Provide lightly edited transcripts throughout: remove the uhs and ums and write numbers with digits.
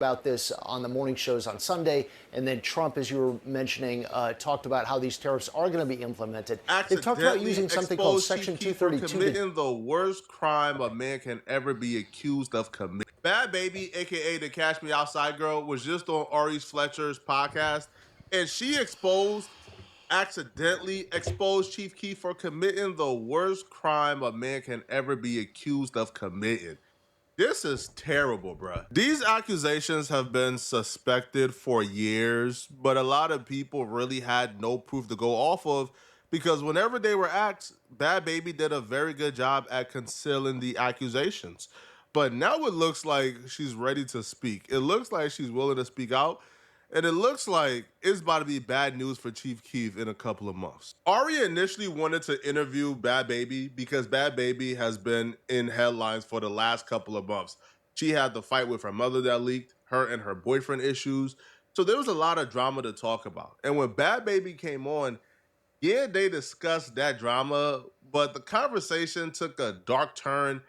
about this on the morning shows on Sunday, and then Trump, as you were mentioning, talked about how these tariffs are going to be implemented. They talked about using something called Section 232. Committing the worst crime a man can ever be accused of committing. Bad Baby, aka the Cash Me Outside girl, was just on Ari Fletcher's podcast, and she accidentally exposed Chief Keef for committing the worst crime a man can ever be accused of committing. This is terrible, bruh. These accusations have been suspected for years, but a lot of people really had no proof to go off of because whenever they were asked, Bad Baby did a very good job at concealing the accusations. But now it looks like she's ready to speak. It looks like she's willing to speak out. And it looks like it's about to be bad news for Chief Keef in a couple of months. Ari initially wanted to interview Bad Baby because Bad Baby has been in headlines for the last couple of months. She had the fight with her mother that leaked, her and her boyfriend issues. So there was a lot of drama to talk about. And when Bad Baby came on, yeah, they discussed that drama, but the conversation took a dark turn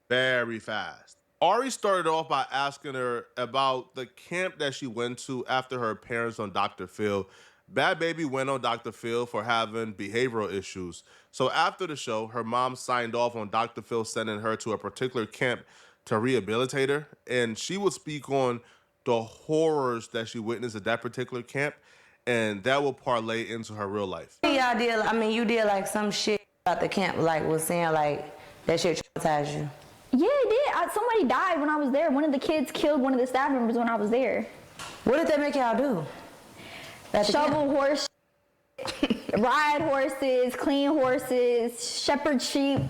very fast. Ari started off by asking her about the camp that she went to after her appearance on Dr. Phil. Bad Baby went on Dr. Phil for having behavioral issues. So after the show, her mom signed off on Dr. Phil sending her to a particular camp to rehabilitate her. And she would speak on the horrors that she witnessed at that particular camp. And that will parlay into her real life. Y'all did, you did like some shit about the camp, like was saying like that shit traumatized you. Yeah, it did. Somebody died when I was there. One of the kids killed one of the staff members when I was there. What did that make y'all do? Shovel horse, ride horses, clean horses, shepherd sheep,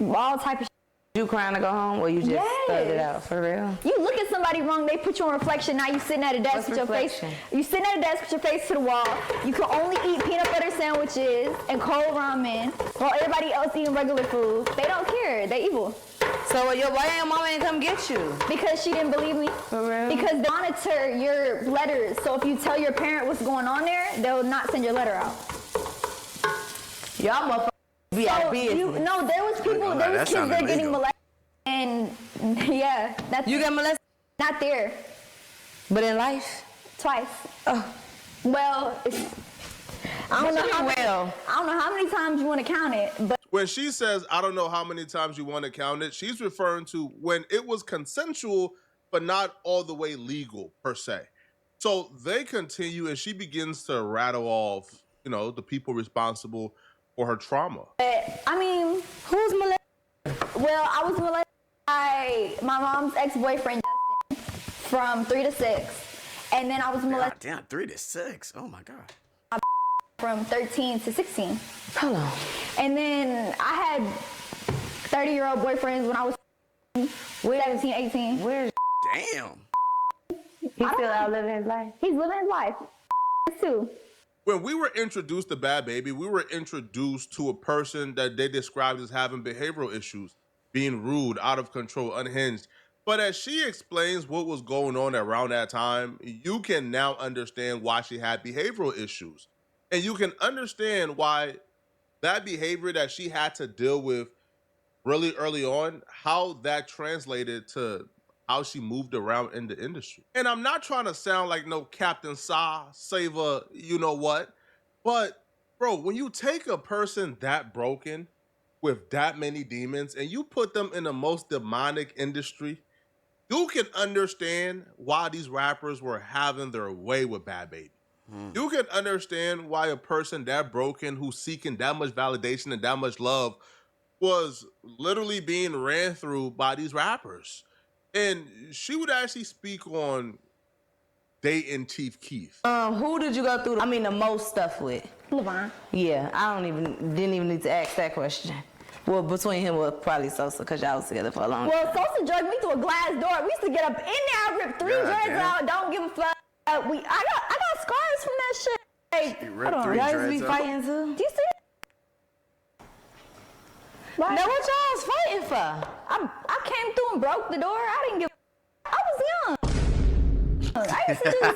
all type of shit. You crying to go home, or you just stuck it out for real? You look at somebody wrong, they put you on reflection. Now you sitting at a desk with your face. You sitting at a desk with your face to the wall. You can only eat peanut butter sandwiches and cold ramen while everybody else eating regular food. They don't care. They evil. So why your mama didn't come get you? Because she didn't believe me. For real? Because they monitor your letters. So if you tell your parent what's going on there, they'll not send your letter out. Y'all motherfuckers be out of business. No, there was people, there was kids there getting molested. And yeah, that's... You got molested? Not there. But in life? Twice. Oh. Well, I don't know how many times you want to count it, but... When she says, I don't know how many times you want to count it, she's referring to when it was consensual, but not all the way legal, per se. So they continue, and she begins to rattle off, the people responsible for her trauma. Who's molested? Well, I was molested by my mom's ex-boyfriend, Justin, from 3 to 6. And then I was molested... Damn, 3 to 6. Oh, my God. From 13 to 16. Hold on. And then I had 30-year-old boyfriends when I was 17, 18. Where's Damn. He's still out living his life? He's living his life. Too. When we were introduced to Bad Baby, we were introduced to a person that they described as having behavioral issues, being rude, out of control, unhinged. But as she explains what was going on around that time, you can now understand why she had behavioral issues. And you can understand why that behavior that she had to deal with really early on, how that translated to how she moved around in the industry. And I'm not trying to sound like no Captain Sa, Saver, you know what, but bro, when you take a person that broken with that many demons and you put them in the most demonic industry, you can understand why these rappers were having their way with Bad Baby. You can understand why a person that broken, who's seeking that much validation and that much love, was literally being ran through by these rappers. And she would actually speak on dating Chief Keef. Who did you go through the most stuff with? Levon. Yeah, didn't even need to ask that question. Well, between him was probably Sosa, because y'all was together for a long time. Well, Sosa drugged me through a glass door. We used to get up in there, I ripped 3 dreads out, don't give a fuck. I got scars from that shit. Like, You ripped 3 y'all used to dreads be out? fighting too? do you see it? Like, Now what y'all was fighting for? I came through and broke the door. I didn't give a I was young. I used to do this.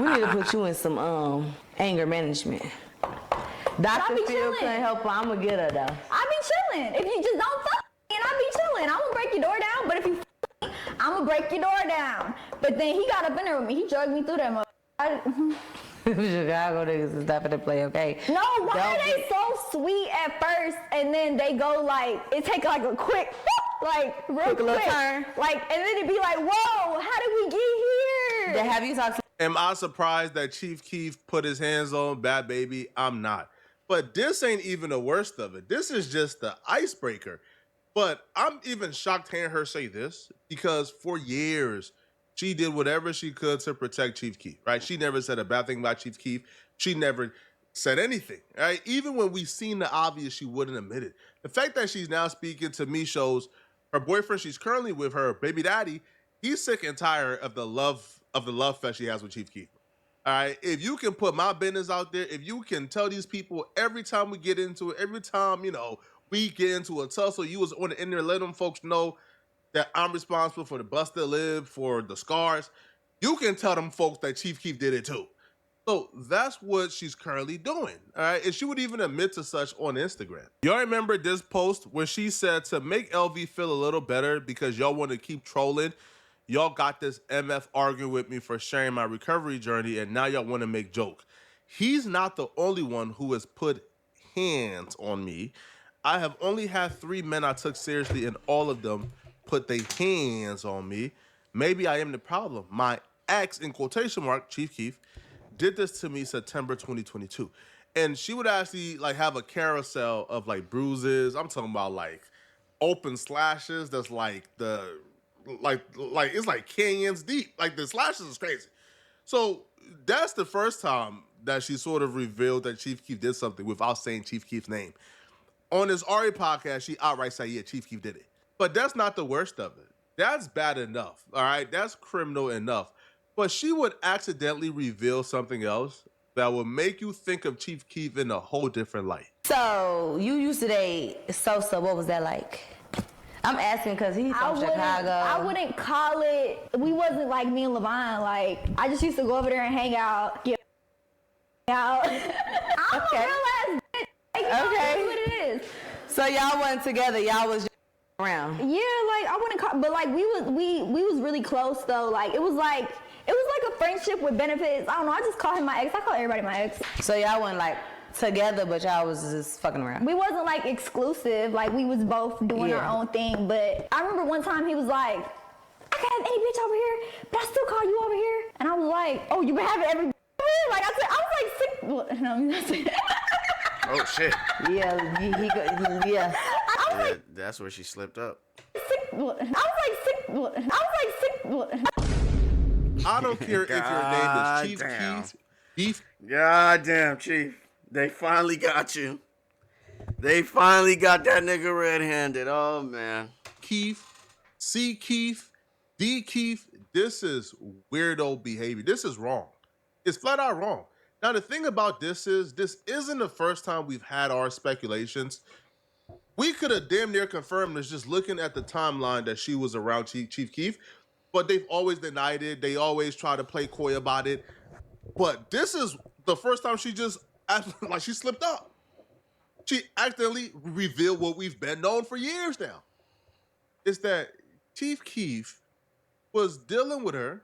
We need to put you in some anger management. Dr. Phil couldn't help her. I'm gonna get her though. I be chilling. If you just don't fuck me and I be chilling, I'm gonna break your door down. But if you fuck me, I'm gonna I'ma break your door down. But then he got up in there with me. He drugged me through that motherfucker. Chicago niggas is not finna play, okay? No, why are they so sweet at first and then they go like, it take like a quick, like real quick. Little turn. Like, and then it be like, whoa, how did we get here? Have you talked to Am I surprised that Chief Keef put his hands on Bad Baby? I'm not. But this ain't even the worst of it. This is just the icebreaker. But I'm even shocked hearing her say this because for years, she did whatever she could to protect Chief Keef, right? She never said a bad thing about Chief Keef. She never said anything, right? Even when we seen the obvious, she wouldn't admit it. The fact that she's now speaking to me shows her boyfriend she's currently with, her baby daddy, he's sick and tired of the love fest she has with Chief Keef. All right, if you can put my business out there, if you can tell these people every time we get into it, every time, we get into a tussle, you was on the end there, let them folks know that I'm responsible for the busted lip, for the scars. You can tell them folks that Chief Keef did it too. So that's what she's currently doing, all right? And she would even admit to such on Instagram. Y'all remember this post where she said to make LV feel a little better because y'all want to keep trolling, y'all got this MF arguing with me for sharing my recovery journey, and now y'all want to make joke. He's not the only one who has put hands on me. I have only had 3 men I took seriously, and all of them put their hands on me. Maybe I am the problem. My ex, in quotation mark, Chief Keef, did this to me September 2022. And she would actually have a carousel of bruises. I'm talking about open slashes that's it's like canyons deep. The slashes is crazy. So that's the first time that she sort of revealed that Chief Keef did something without saying Chief Keef's name. On his Ari podcast, she outright said, yeah, Chief Keef did it. But that's not the worst of it. That's bad enough, all right? That's criminal enough. But she would accidentally reveal something else that would make you think of Chief Keef in a whole different light. So, you used to date Sosa. What was that like? I'm asking because he's from Chicago. I wouldn't call it, we wasn't like me and Levine. I just used to go over there and hang out, get out. I'm a real ass bitch. That's what it is. So y'all wasn't together. Y'all was just around. Yeah, I wouldn't call, but we was really close though. It was like a friendship with benefits. I don't know. I just call him my ex. I call everybody my ex. So y'all wasn't together, but y'all was just fucking around. We wasn't exclusive. We was both doing our own thing. But I remember one time he was like, I can have any bitch over here, but I still call you over here. And I was like, oh, you been having every bitch over here? I was sick. No, oh shit. Yeah, yeah. That's where she slipped up. I was sick. I don't care if your name is Chief Keef. God damn, Chief. They finally got you. They finally got that nigga red-handed. Oh, man. Keef, C Keef, D Keef. This is weirdo behavior. This is wrong. It's flat out wrong. Now, the thing about this isn't the first time we've had our speculations. We could have damn near confirmed this just looking at the timeline that she was around Chief Keef, but they've always denied it. They always try to play coy about it. But this is the first time she just acted like she slipped up. She accidentally revealed what we've been known for years now. It's that Chief Keef was dealing with her,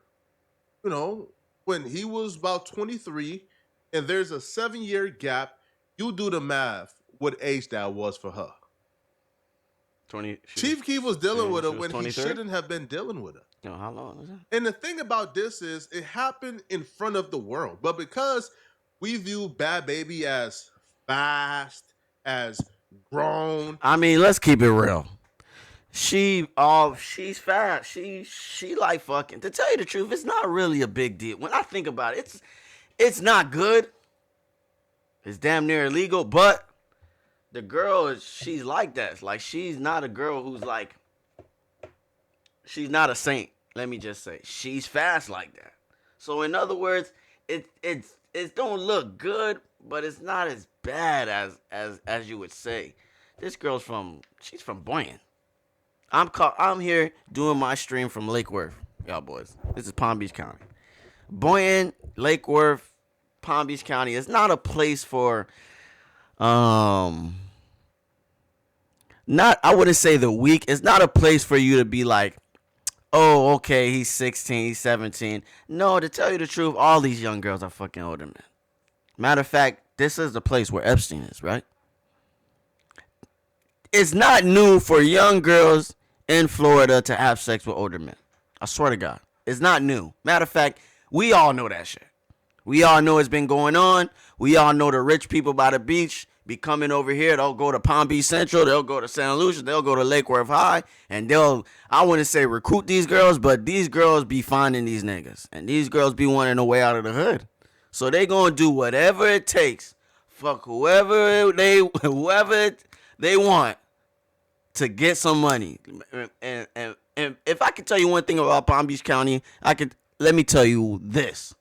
when he was about 23, and there's a 7-year gap. You do the math, what age that was for her. 20. Chief Keef was dealing with her when 23? he shouldn't have been dealing with her. No, how long is that? And the thing about this is it happened in front of the world. But because we view Bad Baby as fast, as grown. I mean, let's keep it real. She's fast. She like fucking. To tell you the truth, it's not really a big deal. When I think about it, it's not good. It's damn near illegal, but the girl she's like that. She's not a girl who's she's not a saint. Let me just say, she's fast like that. So in other words, it don't look good, but it's not as bad as you would say. This girl's she's from Boynton. I'm here doing my stream from Lake Worth, y'all boys. This is Palm Beach County. Boynton, Lake Worth, Palm Beach County is not a place for I wouldn't say the weak. It's not a place for you to be like, oh, okay, he's 16, he's 17. No, to tell you the truth, all these young girls are fucking older men. Matter of fact, this is the place where Epstein is, right? It's not new for young girls in Florida to have sex with older men. I swear to God. It's not new. Matter of fact, we all know that shit. We all know it's been going on. We all know the rich people by the beach be coming over here. They'll go to Palm Beach Central. They'll go to Santa Lucia. They'll go to Lake Worth High. And they'll, I wouldn't say recruit these girls, but these girls be finding these niggas. And these girls be wanting a way out of the hood. So they going to do whatever it takes. Fuck whoever they want to get some money. And if I could tell you one thing about Palm Beach County, let me tell you this.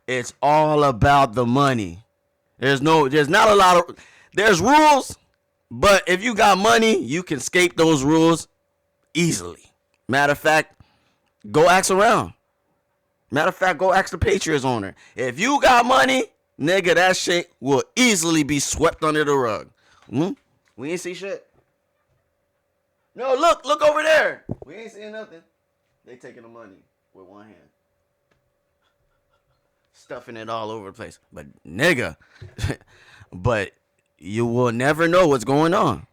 It's all about the money. There's rules, but if you got money, you can escape those rules easily. Matter of fact, go ask around. Matter of fact, go ask the Patriots owner. If you got money, nigga, that shit will easily be swept under the rug. We ain't see shit. No, look over there. We ain't seeing nothing. They taking the money with one hand. Stuffing it all over the place. But nigga, but you will never know what's going on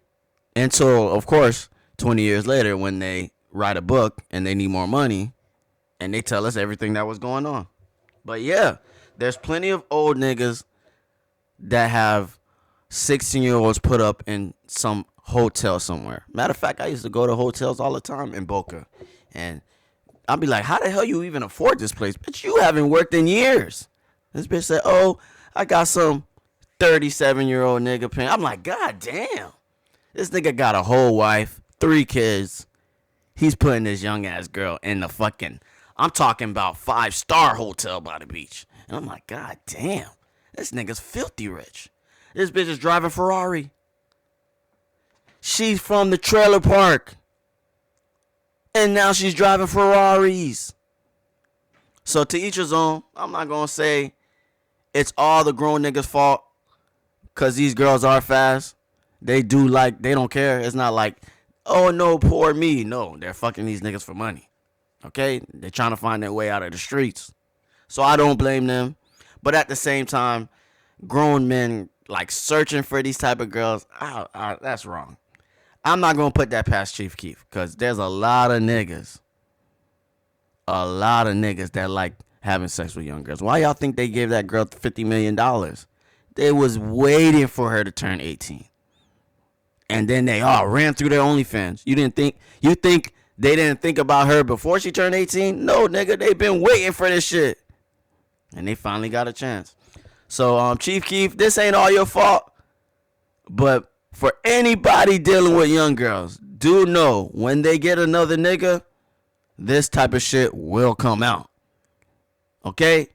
until, of course, 20 years later when they write a book and they need more money and they tell us everything that was going on. But yeah, there's plenty of old niggas that have 16-year-olds put up in some hotel somewhere. Matter of fact, I used to go to hotels all the time in Boca, and I'll be like, how the hell you even afford this place? Bitch, you haven't worked in years. This bitch said, oh, I got some 37-year-old nigga paying. I'm like, God damn. This nigga got a whole wife, 3 kids. He's putting this young ass girl in the fucking, I'm talking about 5-star hotel by the beach. And I'm like, God damn. This nigga's filthy rich. This bitch is driving Ferrari. She's from the trailer park. And now she's driving Ferraris. So to each his own. I'm not going to say it's all the grown niggas' fault. Because these girls are fast. They don't care. It's not like, oh no, poor me. No, they're fucking these niggas for money. Okay? They're trying to find their way out of the streets. So I don't blame them. But at the same time, grown men like searching for these type of girls, that's wrong. I'm not going to put that past Chief Keef because there's a lot of niggas that like having sex with young girls. Why y'all think they gave that girl $50 million? They was waiting for her to turn 18. And then they all ran through their OnlyFans. You think they didn't think about her before she turned 18? No, nigga, they been waiting for this shit. And they finally got a chance. So, Chief Keef, this ain't all your fault. But for anybody dealing with young girls, do know when they get another nigga, this type of shit will come out. Okay?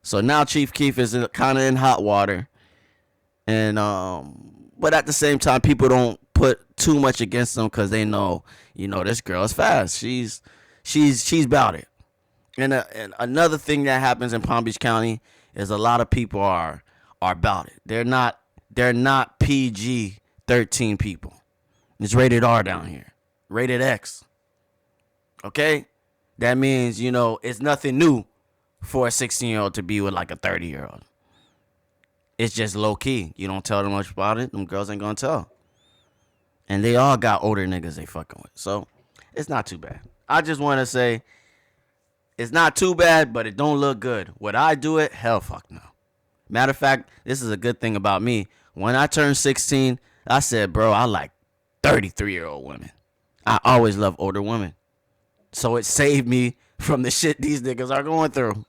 So now Chief Keef is kind of in hot water. And but at the same time, people don't put too much against him because they know, this girl is fast. She's about it. And another thing that happens in Palm Beach County is a lot of people are about it. They're not PG-13 people. It's rated R down here. Rated X. Okay? That means, it's nothing new for a 16-year-old to be with like a 30-year-old. It's just low-key. You don't tell them much about it, them girls ain't gonna tell. And they all got older niggas they fucking with. So, it's not too bad. I just want to say, it's not too bad, but it don't look good. Would I do it? Hell fuck no. Matter of fact, this is a good thing about me. When I turned 16, I said, bro, I like 33-year-old women. I always love older women. So it saved me from the shit these niggas are going through.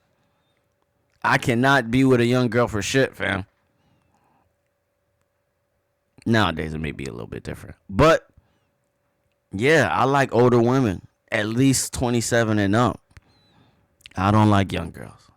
I cannot be with a young girl for shit, fam. Nowadays, it may be a little bit different. But, yeah, I like older women. At least 27 and up. I don't like young girls.